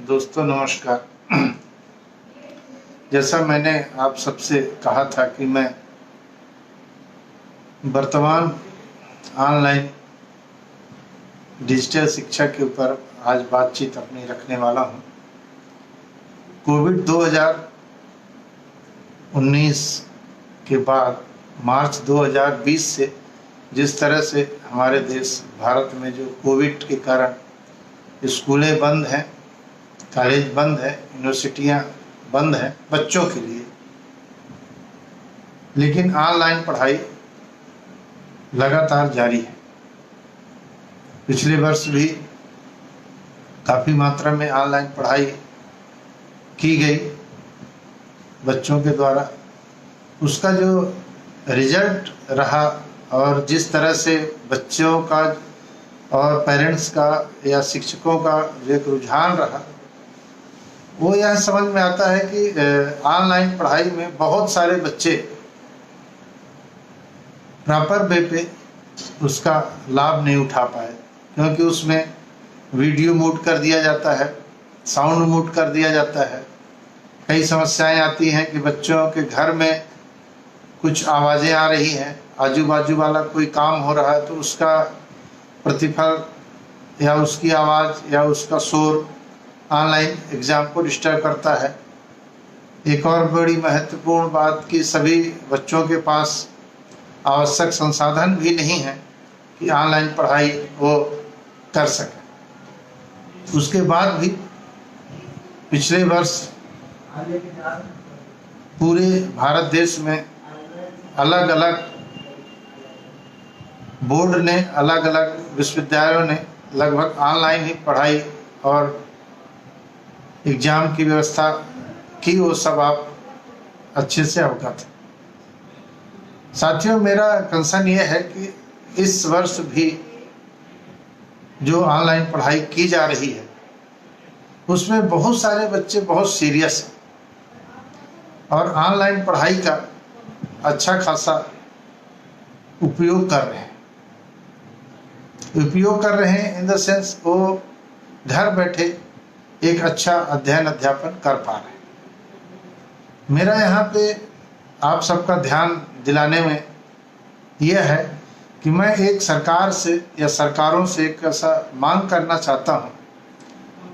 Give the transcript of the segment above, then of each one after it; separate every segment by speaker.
Speaker 1: दोस्तों नमस्कार। जैसा मैंने आप सबसे कहा था कि मैं वर्तमान ऑनलाइन डिजिटल शिक्षा के ऊपर आज बातचीत अपनी रखने वाला हूं। कोविड 2019 के बाद मार्च 2020 से जिस तरह से हमारे देश भारत में जो कोविड के कारण स्कूलें बंद हैं, कॉलेज बंद है, यूनिवर्सिटियां बंद हैं बच्चों के लिए, लेकिन ऑनलाइन पढ़ाई लगातार जारी है। पिछले वर्ष भी काफ़ी मात्रा में ऑनलाइन पढ़ाई की गई बच्चों के द्वारा। उसका जो रिजल्ट रहा और जिस तरह से बच्चों का और पेरेंट्स का या शिक्षकों का जो एक रुझान रहा, वो यह समझ में आता है कि ऑनलाइन पढ़ाई में बहुत सारे बच्चे प्रॉपर वे पे उसका लाभ नहीं उठा पाए, क्योंकि उसमें वीडियो म्यूट कर दिया जाता है, साउंड म्यूट कर दिया जाता है। कई समस्याएं आती हैं कि बच्चों के घर में कुछ आवाज़ें आ रही हैं, आजू बाजू वाला कोई काम हो रहा है तो उसका प्रतिफल या उसकी आवाज़ या उसका शोर ऑनलाइन एग्ज़ाम को डिस्टर्ब करता है। एक और बड़ी महत्वपूर्ण बात कि सभी बच्चों के पास आवश्यक संसाधन भी नहीं है कि ऑनलाइन पढ़ाई वो कर सके। उसके बाद भी पिछले वर्ष पूरे भारत देश में अलग अलग बोर्ड ने, अलग अलग विश्वविद्यालयों ने लगभग ऑनलाइन ही पढ़ाई और एग्ज़ाम की व्यवस्था की। वो सब आप अच्छे से अवगत हैं। साथियों, मेरा कंसर्न ये है कि इस वर्ष भी जो ऑनलाइन पढ़ाई की जा रही है उसमें बहुत सारे बच्चे बहुत सीरियस हैं और ऑनलाइन पढ़ाई का अच्छा खासा उपयोग कर रहे हैं। उपयोग कर रहे हैं इन द सेंस वो घर बैठे एक अच्छा अध्ययन अध्यापन कर पा रहे हैं। मेरा यहाँ पे आप सबका ध्यान दिलाने में यह है कि मैं एक सरकार से या सरकारों से एक ऐसा मांग करना चाहता हूँ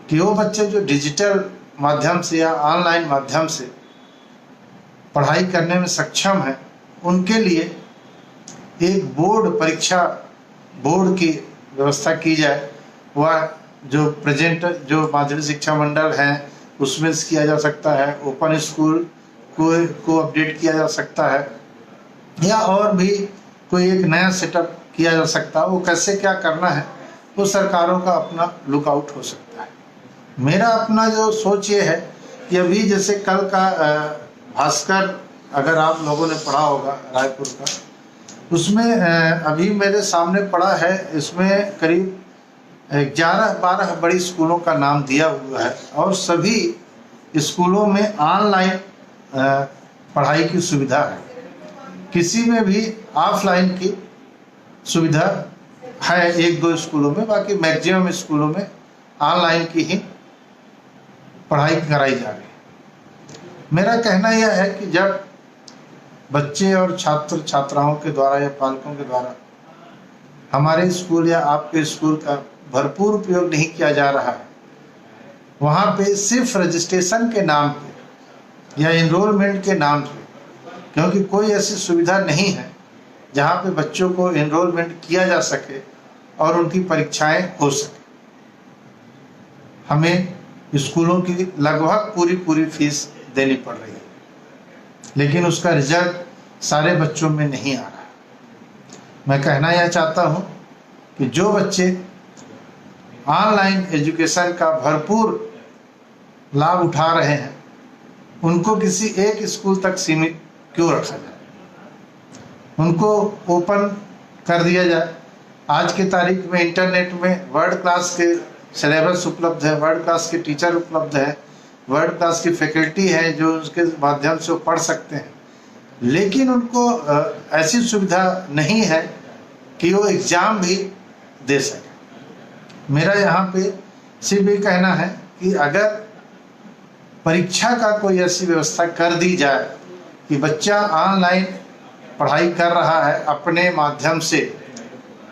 Speaker 1: कि वो बच्चे जो डिजिटल माध्यम से या ऑनलाइन माध्यम से पढ़ाई करने में सक्षम हैं, उनके लिए एक बोर्ड परीक्षा, बोर्ड की व्यवस्था की जाए। वह जो प्रेजेंट जो माध्यमिक शिक्षा मंडल हैं उसमें किया जा सकता है, ओपन स्कूल को अपडेट किया जा सकता है, या और भी कोई एक नया सेटअप किया जा सकता है। वो कैसे क्या करना है वो सरकारों का अपना लुकआउट हो सकता है। मेरा अपना जो सोच ये है कि अभी जैसे कल का भास्कर अगर आप लोगों ने पढ़ा होगा रायपुर का, उसमें अभी मेरे सामने पड़ा है, इसमें करीब 11-12 बड़ी स्कूलों का नाम दिया हुआ है और सभी स्कूलों में ऑनलाइन पढ़ाई की सुविधा है। किसी में भी ऑफलाइन की सुविधा है 1-2 स्कूलों में, बाकी मैक्सिमम स्कूलों में ऑनलाइन की ही पढ़ाई कराई जा रही है। मेरा कहना यह है कि जब बच्चे और छात्र छात्राओं के द्वारा या पालकों के द्वारा हमारे स्कूल या आपके स्कूल का भरपूर उपयोग नहीं किया जा रहा है, वहाँ पे सिर्फ रजिस्ट्रेशन के नाम पे या इनरोलमेंट के नाम पे, क्योंकि कोई ऐसी सुविधा नहीं है जहाँ पे बच्चों को इनरोलमेंट किया जा सके और उनकी परीक्षाएं हो सके। हमें स्कूलों की लगभग पूरी फीस देनी पड़ रही है, लेकिन उसका रिजल्ट सारे बच्चों में नहीं आ रहा है। मैं कहना यह चाहता हूँ कि जो बच्चे ऑनलाइन एजुकेशन का भरपूर लाभ उठा रहे हैं उनको किसी एक स्कूल तक सीमित क्यों रखा जाए, उनको ओपन कर दिया जाए। आज की तारीख में इंटरनेट में वर्ल्ड क्लास के सिलेबस उपलब्ध है, वर्ल्ड क्लास के टीचर उपलब्ध है, वर्ल्ड क्लास की फैकल्टी है जो उसके माध्यम से वो पढ़ सकते हैं, लेकिन उनको ऐसी सुविधा नहीं है कि वो एग्ज़ाम भी दे सके। मेरा यहाँ पे सिर्फ ये कहना है कि अगर परीक्षा का कोई ऐसी व्यवस्था कर दी जाए कि बच्चा ऑनलाइन पढ़ाई कर रहा है अपने माध्यम से,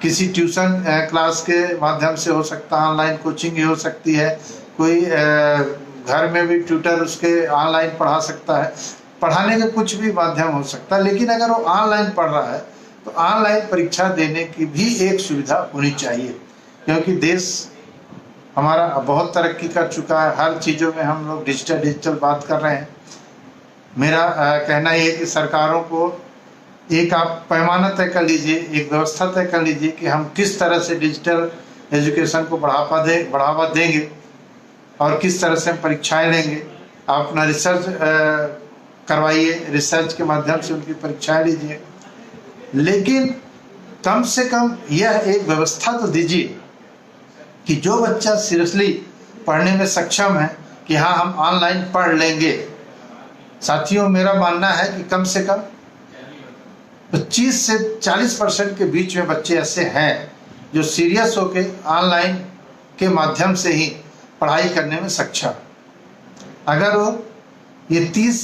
Speaker 1: किसी ट्यूशन क्लास के माध्यम से हो सकता है, ऑनलाइन कोचिंग ही हो सकती है, कोई घर में भी ट्यूटर उसके ऑनलाइन पढ़ा सकता है, पढ़ाने का कुछ भी माध्यम हो सकता है। लेकिन अगर वो ऑनलाइन पढ़ रहा है तो ऑनलाइन परीक्षा देने की भी एक सुविधा होनी चाहिए, क्योंकि देश हमारा बहुत तरक्की कर चुका है, हर चीज़ों में हम लोग डिजिटल बात कर रहे हैं। मेरा कहना ये है कि सरकारों को एक आप पैमाना तय कर लीजिए, एक व्यवस्था तय कर लीजिए कि हम किस तरह से डिजिटल एजुकेशन को बढ़ावा देंगे और किस तरह से हम परीक्षाएं लेंगे। आप अपना रिसर्च करवाइए, रिसर्च के माध्यम से उनकी परीक्षाएं लीजिए, लेकिन कम से कम यह एक व्यवस्था तो दीजिए कि जो बच्चा सीरियसली पढ़ने में सक्षम है कि हाँ हम ऑनलाइन पढ़ लेंगे। साथियों, मेरा मानना है कि कम से कम 25 से 40% के बीच में बच्चे ऐसे हैं जो सीरियस होके ऑनलाइन के माध्यम से ही पढ़ाई करने में सक्षम। अगर वो ये 30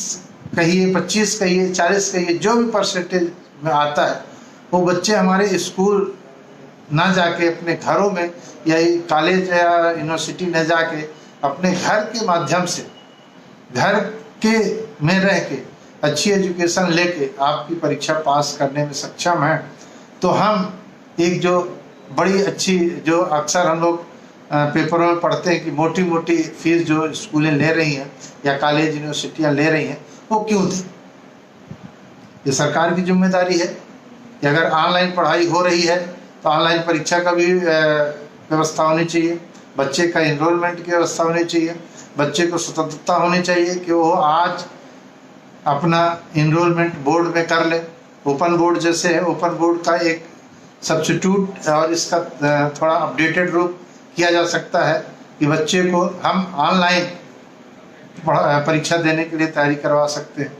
Speaker 1: कहिए, 25 कहिए, 40 कहिए, जो भी परसेंटेज में आता है, वो बच्चे हमारे स्कूल ना जाके अपने घरों में या कॉलेज या यूनिवर्सिटी न जाके अपने घर के माध्यम से, घर के में रह के अच्छी एजुकेशन लेके आपकी परीक्षा पास करने में सक्षम है, तो हम एक जो बड़ी अच्छी, जो अक्सर हम लोग पेपरों में पढ़ते हैं कि मोटी मोटी फीस जो स्कूलें ले रही हैं या कॉलेज यूनिवर्सिटियां ले रही हैं, वो क्यों दें? ये सरकार की जिम्मेदारी है कि अगर ऑनलाइन पढ़ाई हो रही है तो ऑनलाइन परीक्षा का भी व्यवस्था होनी चाहिए, बच्चे का इनरोलमेंट की व्यवस्था होनी चाहिए, बच्चे को स्वतंत्रता होनी चाहिए कि वो आज अपना इनरोलमेंट बोर्ड में कर ले। ओपन बोर्ड जैसे है, ओपन बोर्ड का एक सब्स्टिट्यूट और इसका थोड़ा अपडेटेड रूप किया जा सकता है कि बच्चे को हम ऑनलाइन परीक्षा देने के लिए तैयारी करवा सकते हैं।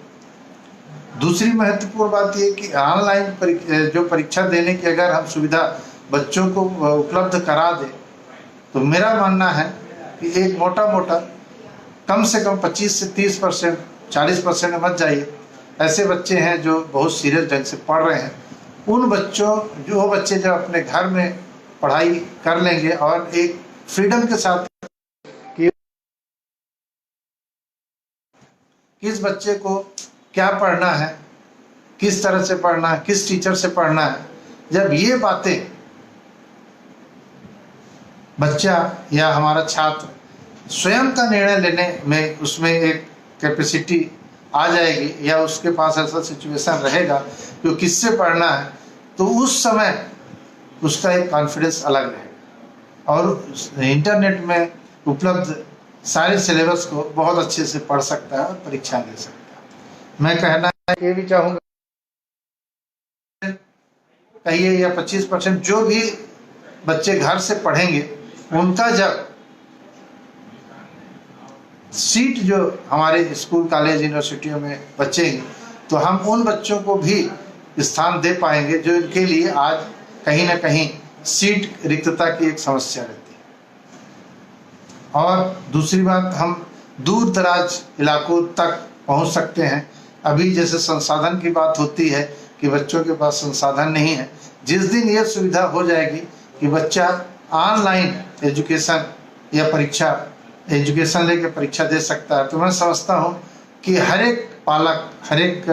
Speaker 1: दूसरी महत्वपूर्ण बात यह कि ऑनलाइन जो परीक्षा देने की अगर हम सुविधा बच्चों को उपलब्ध करा दें, तो मेरा मानना है कि एक मोटा कम से कम 25 से 30%, 40% में मत जाइए। ऐसे बच्चे हैं जो बहुत सीरियस ढंग से पढ़ रहे हैं, उन बच्चों जो बच्चे जब अपने घर में पढ़ाई कर लेंगे और एक फ्रीडम के साथ कि किस बच्चे को क्या पढ़ना है, किस तरह से पढ़ना है, किस टीचर से पढ़ना है, जब ये बातें बच्चा या हमारा छात्र स्वयं का निर्णय लेने में उसमें एक कैपेसिटी आ जाएगी या उसके पास ऐसा सिचुएशन रहेगा कि किससे पढ़ना है, तो उस समय उसका एक कॉन्फिडेंस अलग रहेगा और इंटरनेट में उपलब्ध सारे सिलेबस को बहुत अच्छे से पढ़ सकता है और परीक्षा दे सकता है। मैं कहना ये भी चाहूँगा, कहिए या 25% जो भी बच्चे घर से पढ़ेंगे, उनका जब सीट जो हमारे स्कूल कॉलेज यूनिवर्सिटियों में बचेंगे, तो हम उन बच्चों को भी स्थान दे पाएंगे जो इनके लिए आज कहीं ना कहीं सीट रिक्तता की एक समस्या रहती है। और दूसरी बात, हम दूर दराज इलाकों तक पहुंच सकते हैं। अभी जैसे संसाधन की बात होती है कि बच्चों के पास संसाधन नहीं है, जिस दिन यह सुविधा हो जाएगी कि बच्चा ऑनलाइन एजुकेशन या एजुकेशन लेके परीक्षा दे सकता है, तो मैं समझता हूं कि हर एक पालक, हर एक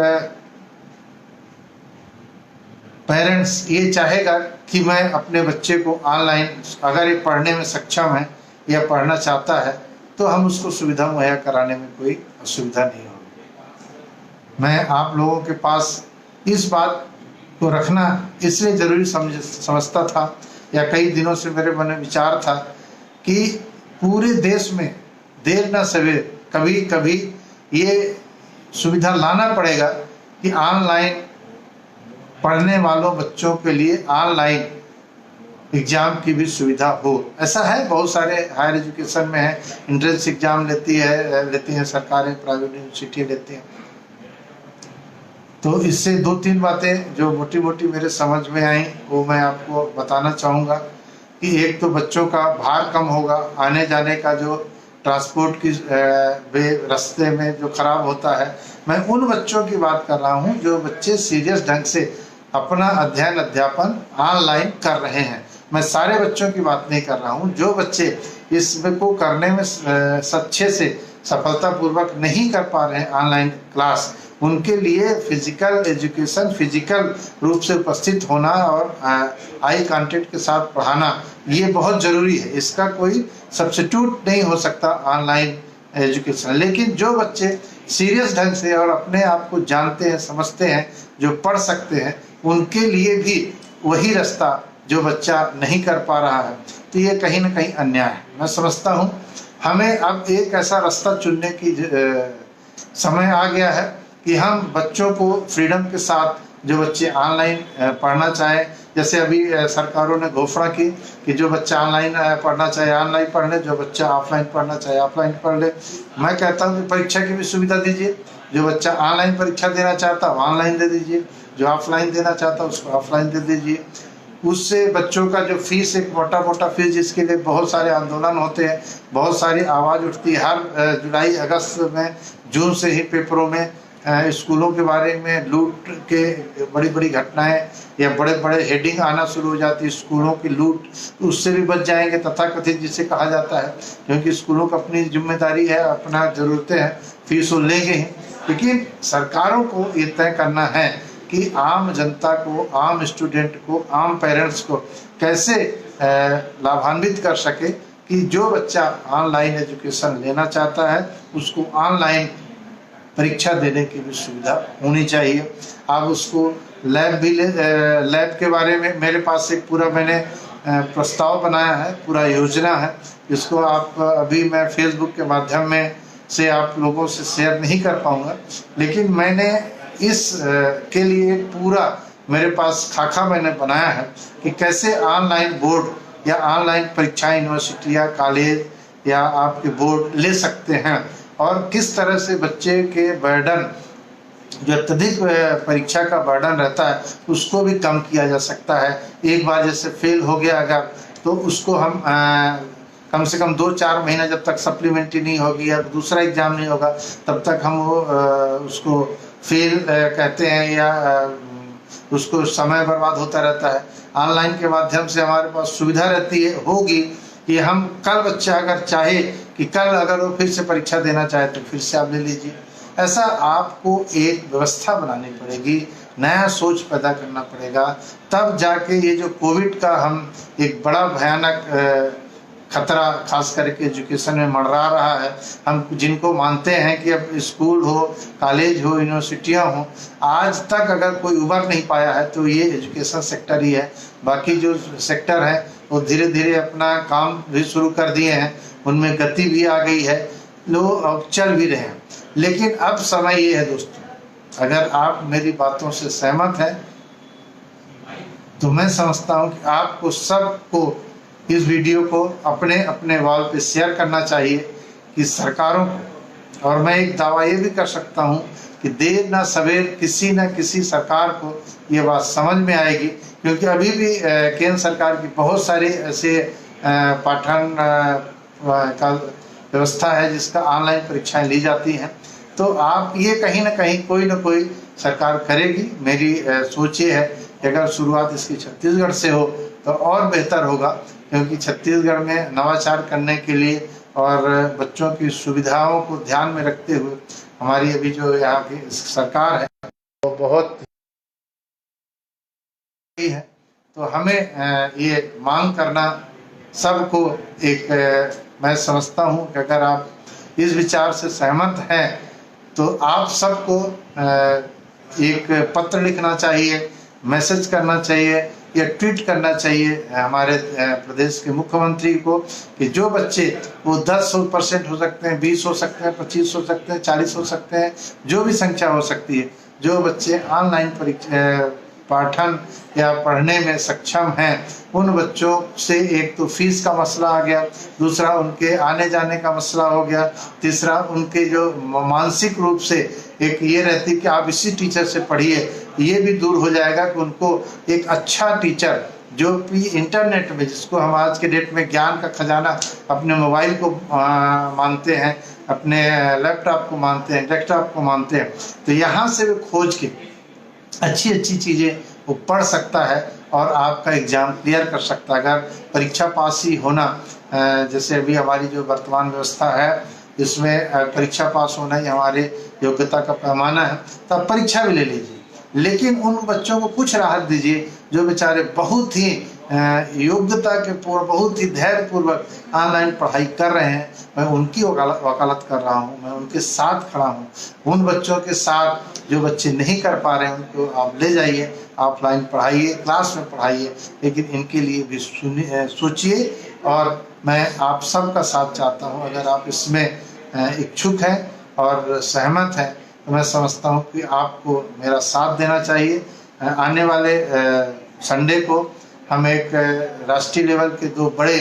Speaker 1: पेरेंट्स ये चाहेगा कि मैं अपने बच्चे को ऑनलाइन, अगर ये पढ़ने में सक्षम है या पढ़ना चाहता है, तो हम उसको सुविधा मुहैया कराने में कोई असुविधा नहीं होगी। मैं आप लोगों के पास इस बात को रखना इसलिए जरूरी समझता था, या कई दिनों से मेरे मन में विचार था कि पूरे देश में देर न सवेर कभी कभी ये सुविधा लाना पड़ेगा कि ऑनलाइन पढ़ने वालों बच्चों के लिए ऑनलाइन एग्जाम की भी सुविधा हो। ऐसा है, बहुत सारे हायर एजुकेशन में है, एंट्रेंस एग्जाम लेती हैं सरकारें, प्राइवेट यूनिवर्सिटी लेती हैं। तो इससे 2-3 बातें जो मोटी मोटी मेरे समझ में आई, वो मैं आपको बताना चाहूँगा कि एक तो बच्चों का भार कम होगा, आने जाने का जो ट्रांसपोर्ट की रास्ते में जो खराब होता है, मैं उन बच्चों की बात कर रहा हूँ जो बच्चे सीरियस ढंग से अपना अध्ययन अध्यापन ऑनलाइन कर रहे हैं। मैं सारे बच्चों की बात नहीं कर रहा हूँ। जो बच्चे इसको करने में अच्छे से सफलतापूर्वक नहीं कर पा रहे हैं ऑनलाइन क्लास, उनके लिए फिजिकल एजुकेशन, फिजिकल रूप से उपस्थित होना और आई कांटेक्ट के साथ पढ़ाना ये बहुत ज़रूरी है। इसका कोई सब्स्टिट्यूट नहीं हो सकता ऑनलाइन एजुकेशन। लेकिन जो बच्चे सीरियस ढंग से और अपने आप को जानते हैं, समझते हैं, जो पढ़ सकते हैं, उनके लिए भी वही रास्ता जो बच्चा नहीं कर पा रहा है, तो ये कहीं ना कहीं अन्याय है। मैं समझता हूँ हमें अब एक ऐसा रास्ता चुनने की समय आ गया है कि हम बच्चों को फ्रीडम के साथ, जो बच्चे ऑनलाइन पढ़ना चाहें, जैसे अभी सरकारों ने घोषणा की कि जो बच्चा ऑनलाइन पढ़ना चाहे ऑनलाइन पढ़ ले, जो बच्चा ऑफलाइन पढ़ना चाहे ऑफलाइन पढ़ ले। मैं कहता हूँ कि परीक्षा की भी सुविधा दीजिए। जो बच्चा ऑनलाइन परीक्षा देना चाहता है ऑनलाइन दे दीजिए, जो ऑफलाइन देना चाहता है उसको ऑफलाइन दे दीजिए। उससे बच्चों का जो फीस, एक मोटा फीस जिसके लिए बहुत सारे आंदोलन होते हैं, बहुत सारी आवाज़ उठती है, हर जुलाई अगस्त में, जून से ही पेपरों में स्कूलों के बारे में लूट के बड़ी बड़ी घटनाएं या बड़े बड़े हेडिंग आना शुरू हो जाती है, स्कूलों की लूट, उससे भी बच जाएंगे तथाकथित जिसे कहा जाता है, क्योंकि स्कूलों की अपनी जिम्मेदारी है, अपना ज़रूरतें हैं, फीस वो लेंगे ही। लेकिन सरकारों को ये तय करना है कि आम जनता को, आम स्टूडेंट को, आम पेरेंट्स को कैसे लाभान्वित कर सके कि जो बच्चा ऑनलाइन एजुकेशन लेना चाहता है उसको ऑनलाइन परीक्षा देने की भी सुविधा होनी चाहिए। आप उसको लैब भी लैब के बारे में मेरे पास एक पूरा मैंने प्रस्ताव बनाया है, पूरा योजना है, जिसको आप अभी मैं फेसबुक के माध्यम में से आप लोगों से शेयर नहीं कर पाऊँगा, लेकिन मैंने इस के लिए पूरा मेरे पास खाका मैंने बनाया है कि कैसे ऑनलाइन बोर्ड या ऑनलाइन परीक्षा यूनिवर्सिटी या कॉलेज या आपके बोर्ड ले सकते हैं, और किस तरह से बच्चे के बर्डन, जो अत्यधिक परीक्षा का बर्डन रहता है, उसको भी कम किया जा सकता है। एक बार जैसे फेल हो गया अगर, तो उसको हम कम से कम 2-4 महीना जब तक सप्लीमेंट्री नहीं होगी या दूसरा एग्ज़ाम नहीं होगा, तब तक हम वो उसको फेल कहते हैं या उसको समय बर्बाद होता रहता है। ऑनलाइन के माध्यम से हमारे पास सुविधा रहती है, होगी कि हम कल बच्चा अगर चाहे कि कल अगर वो फिर से परीक्षा देना चाहे तो फिर से आप ले लीजिए। ऐसा आपको एक व्यवस्था बनानी पड़ेगी, नया सोच पैदा करना पड़ेगा, तब जाके ये जो कोविड का हम एक बड़ा भयानक खतरा खास करके एजुकेशन में मंडरा रहा है, हम जिनको मानते हैं कि अब स्कूल हो, कॉलेज हो, यूनिवर्सिटियां हो, आज तक अगर कोई उभर नहीं पाया है तो ये एजुकेशन सेक्टर ही है। बाकी जो सेक्टर है वो धीरे धीरे अपना काम भी शुरू कर दिए हैं, उनमें गति भी आ गई है, लोग अब चल भी रहे हैं। लेकिन अब समय ये है दोस्तों, अगर आप मेरी बातों से सहमत हैं तो मैं समझता हूँ कि आपको सबको इस वीडियो को अपने अपने वॉल पे शेयर करना चाहिए कि सरकारों को, और मैं एक दावा ये भी कर सकता हूँ कि देर ना सवेर किसी न किसी सरकार को ये बात समझ में आएगी, क्योंकि अभी भी केंद्र सरकार की बहुत सारी ऐसे पाठन का व्यवस्था है जिसका ऑनलाइन परीक्षाएं ली जाती हैं। तो आप ये कहीं ना कहीं कोई ना कोई सरकार करेगी। मेरी सोच ये है कि अगर शुरुआत इसकी छत्तीसगढ़ से हो तो और बेहतर होगा, क्योंकि छत्तीसगढ़ में नवाचार करने के लिए और बच्चों की सुविधाओं को ध्यान में रखते हुए हमारी अभी जो यहाँ की सरकार है वो बहुत ही है। तो हमें ये मांग करना सबको एक मैं समझता हूँ कि अगर आप इस विचार से सहमत हैं तो आप सबको एक पत्र लिखना चाहिए, मैसेज करना चाहिए या ट्वीट करना चाहिए हमारे प्रदेश के मुख्यमंत्री को कि जो बच्चे वो 10% हो सकते हैं, 20 हो सकते हैं, 25 हो सकते हैं, 40 हो सकते हैं, जो भी संख्या हो सकती है, जो बच्चे ऑनलाइन परीक्षा पाठन या पढ़ने में सक्षम हैं, उन बच्चों से एक तो फीस का मसला आ गया, दूसरा उनके आने जाने का मसला हो गया, तीसरा उनके जो मानसिक रूप से एक ये रहती कि आप इसी टीचर से पढ़िए, ये भी दूर हो जाएगा कि उनको एक अच्छा टीचर जो भी इंटरनेट में, जिसको हम आज के डेट में ज्ञान का खजाना अपने मोबाइल को मानते हैं, अपने लैपटॉप को मानते हैं, डेस्कटॉप को मानते हैं, तो यहाँ से वो खोज के अच्छी अच्छी चीज़ें वो पढ़ सकता है और आपका एग्ज़ाम क्लियर कर सकता है। अगर परीक्षा पास ही होना, जैसे अभी हमारी जो वर्तमान व्यवस्था है इसमें परीक्षा पास होना ही हमारे योग्यता का पैमाना है, तो आप परीक्षा भी ले लीजिए, लेकिन उन बच्चों को कुछ राहत दीजिए जो बेचारे बहुत ही योग्यता के पूर्व, बहुत ही धैर्यपूर्वक ऑनलाइन पढ़ाई कर रहे हैं। मैं उनकी वकालत कर रहा हूँ, मैं उनके साथ खड़ा हूँ। उन बच्चों के साथ जो बच्चे नहीं कर पा रहे हैं उनको आप ले जाइए, ऑफलाइन पढ़ाइए, क्लास में पढ़ाइए, लेकिन इनके लिए भी सोचिए। और मैं आप सबका साथ चाहता हूँ। अगर आप इसमें इच्छुक हैं और सहमत हैं तो मैं समझता हूँ कि आपको मेरा साथ देना चाहिए। आने वाले संडे को हम एक राष्ट्रीय लेवल के 2 बड़े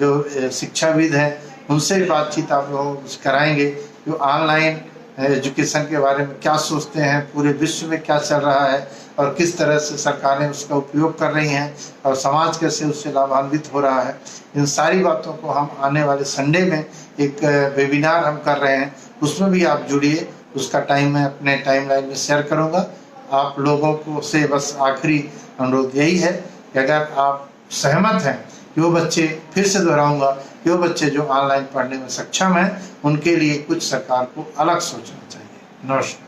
Speaker 1: जो शिक्षाविद हैं उनसे भी बातचीत आप लोगों को कराएंगे, जो ऑनलाइन एजुकेशन के बारे में क्या सोचते हैं, पूरे विश्व में क्या चल रहा है और किस तरह से सरकारें उसका उपयोग कर रही हैं और समाज कैसे उससे लाभान्वित हो रहा है। इन सारी बातों को हम आने वाले संडे में एक वेबिनार हम कर रहे हैं, उसमें भी आप जुड़िए। उसका टाइम मैं अपने टाइमलाइन में शेयर करूँगा। आप लोगों को से बस आखिरी अनुरोध यही है कि अगर आप सहमत हैं कि वो बच्चे, फिर से दोहराऊंगा, कि वो बच्चे जो ऑनलाइन पढ़ने में सक्षम हैं उनके लिए कुछ सरकार को अलग सोचना चाहिए। नमस्कार।